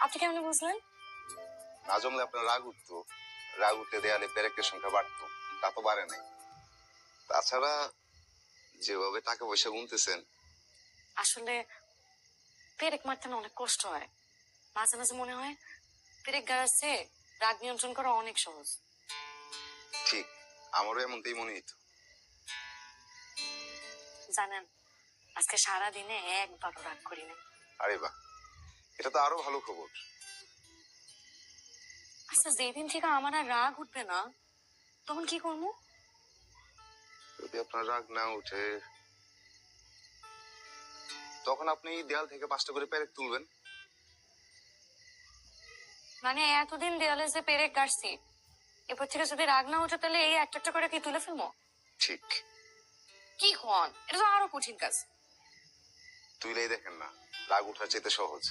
আপনি কেমন বুঝলেন? না জমলে আপনার রাগ উঠতো, রাগ উঠলে দেয়ালে পেরেকের সংখ্যা বাড়তো, তা তো বাড়ে নাই। তাছাড়া যেভাবে টাকা পয়সা গুনতেছেন। আসলে পেরেক মারতে না অনেক কষ্ট হয়। মাঝে মাঝে মনে হয় পেরেক গাড়াচ্ছে রাগ নিয়ন্ত্রণ করা অনেক সহজ। ঠিক, আমারও এমনটাই মনে হইতো। জানেন, আজকে সারা দিনে একবারও রাগ করি নাই। আরে বাহ, এটা তো আরো ভালো খবর। আচ্ছা, যেদিন থেকে আমার আর রাগ উঠবে না তখন কি করবো? যদি আপনার রাগ না উঠে, তখন আপনি দেয়াল থেকে 5টা করে পেরেক তুলবেন। মানে এতদিন দেয়ালে যে পেরেক গাড়ছি, এরপর থেকে যদি রাগ না উঠে তাহলে এই একটা একটা করে কি তুলে ফেলবো? ঠিক। কি হন, এটা তো আরো কঠিন কাজ। তুইলেই দেখেন না, রাগ উঠার চাইতে সহজ।